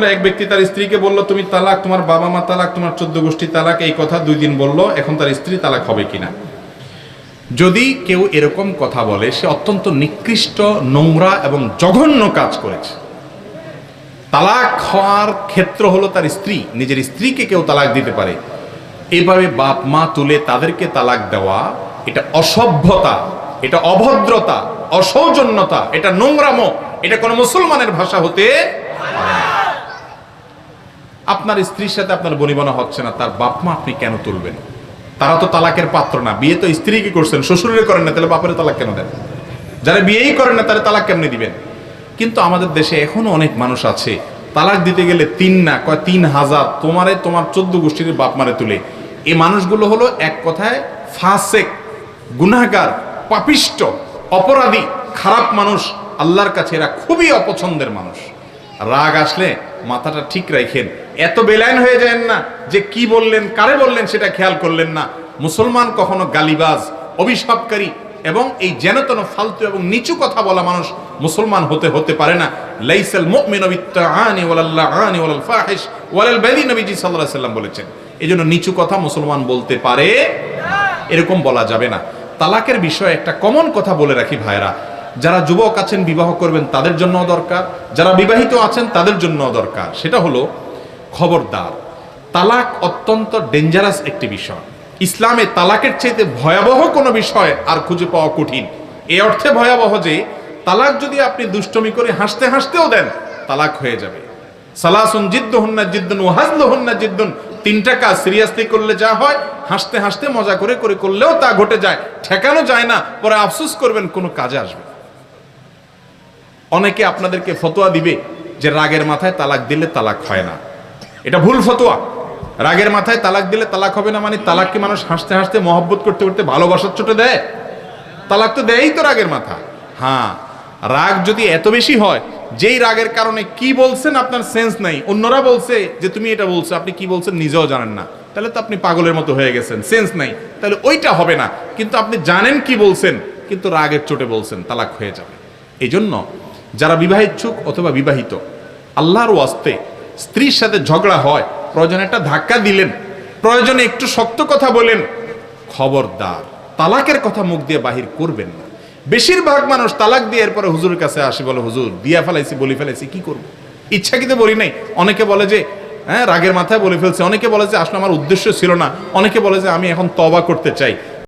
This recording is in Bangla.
এক ব্যক্তি তার স্ত্রীকে বলল তুমি তালাক, তোমার বাবা মা তালাক, তোমার 14 গোষ্ঠী তালাক, এই কথা 2 দিন বলল। এখন তার স্ত্রী তালাক হবে কিনা? যদি কেউ এরকম কথা বলে সে অত্যন্ত নিকৃষ্ট, নোংরা এবং জঘন্য কাজ করেছে। তালাক হওয়ার ক্ষেত্র হলো তার স্ত্রী। নিজের স্ত্রীকে কেউ তালাক দিতে পারে, এভাবে বাপ মা তুলে তাদেরকে তালাক দেওয়া এটা অসভ্যতা, এটা অভদ্রতা, অসৌজন্যতা, এটা নোংরামো। এটা কোনো মুসলমানের ভাষা হতে পারে না। আপনার স্ত্রীর সাথে আপনার বনিবনা হচ্ছে না, তার বাপ মা আপনি কেন তুলবেন? তারা তো তালাকের পাত্র না। বিয়ে তো স্ত্রীকে করছেন, শ্বশুরের করেন না, তাহলে বাপের তালাক কেন দেন? যারা বিয়েই করেন না তারা তালাক কেমনে দিবেন? কিন্তু আমাদের দেশে এখনো অনেক মানুষ আছে তালাক দিতে গেলে 3 না, কয় 3000 তোমার 14 গোষ্ঠীর বাপ মারে তুলে। এই মানুষগুলো হলো এক কথায় ফাসেক, গুনাহগার, পাপিষ্ট, অপরাধী, খারাপ মানুষ। আল্লাহর কাছে এরা খুবই অপছন্দের মানুষ। রাগ আসলে মাথাটা ঠিক রাখেন, এত বেলাইন হয়ে যায় না যে কি বললেন, কারে বললেন সেটা খেয়াল করলেন না। মুসলমান কখনো গালিবাজ, অভিশাপকারী এবং এই যেনতেন ফালতু এবং নিচু কথা বলা মানুষ মুসলমান হতে পারে না। লাইসাল মুমিনু বিত্তাআনি ওয়ালাল লাআনি ওয়ালাল ফাহিশ ওয়ালাল বাযী, নবীজি সাল্লাল্লাহু আলাইহি সাল্লাম বলেছেন। এজন্য নিচু কথা মুসলমান বলতে পারে না, এরকম বলা যাবে না। তালাকের বিষয়ে একটা কমন কথা বলে রাখি ভাইরা, যারা যুবক আছেন বিবাহ করবেন তাদের জন্য দরকার, যারা বিবাহিত আছেন তাদের জন্য দরকার। সেটা হলো খবরদার, তালাক অত্যন্ত ডেঞ্জারাস একটি বিষয়। ইসলামে তালাকের চাইতে ভয়াবহ কোনো বিষয় আর খুঁজে পাওয়া কঠিন। এই অর্থে ভয়াবহ যে তালাক যদি আপনি দুষ্টমি করে হাসতে হাসতেও দেন, তালাক হয়ে যাবে। সালাসুন জিদ্দুহুন্না জিদ্দুন ওয়া হাজলুহুন্না জিদ্দুন, 3টা কাজ সিরিয়াসলি করলে যা হয়, হাসতে হাসতে মজা করে করলেও তা ঘটে যায়, ঠেকানো যায় না। পরে আফসোস করবেন কোনো কাজে আসবে। অনেকে আপনাদেরকে ফতোয়া দিবে যে রাগের মাথায় তালাক দিলে তালাক হয় না। এটা ভুল ফতোয়া। রাগের মাথায় তালাক দিলে তালাক হবে না মানে তালাককে মানুষ হাসতে হাসতে মহব্বত করতে করতে ভালোবাসার চোটে দেয়? তালাক তো দেয়ই তো রাগের মাথা। হ্যাঁ, রাগ যদি এত বেশি হয় যেই রাগের কারণে কি বলছেন আপনার সেন্স নাই, অন্যরা বলছে যে তুমি এটা বলছো, আপনি কি বলছেন নিজেও জানেন না, তাহলে তো আপনি পাগলের মতো হয়ে গেছেন, সেন্স নাই, তাহলে ওইটা হবে না। কিন্তু আপনি জানেন কি বলছেন, কিন্তু রাগের চোটে বলছেন, তালাক হয়ে যাবে। এই জন্য যারা বিবাহিচ্ছুক অথবা বিবাহিত, আল্লাহর ওয়াস্তে স্ত্রীর সাথে ঝগড়া হয়, প্রয়োজনে একটা ধাক্কা দিলেন, প্রয়োজনে একটু শক্ত কথা বলেন, খবরদার তালাকের কথা মুখ দিয়ে বাহির করবেন না। বেশিরভাগ মানুষ তালাক দিয়ে এরপরে হুজুরের কাছে আসে, বলে হুজুর দিয়া ফেলাইছি, বলে ফেলাইছি, কি করবো, ইচ্ছাকৃত বলি নাই। অনেকে বলে যে রাগের মাথায় বলে ফেলছে, অনেকে বলে যে আসলে আমার উদ্দেশ্য ছিল না, অনেকে বলে যে আমি এখন তওবা করতে চাই।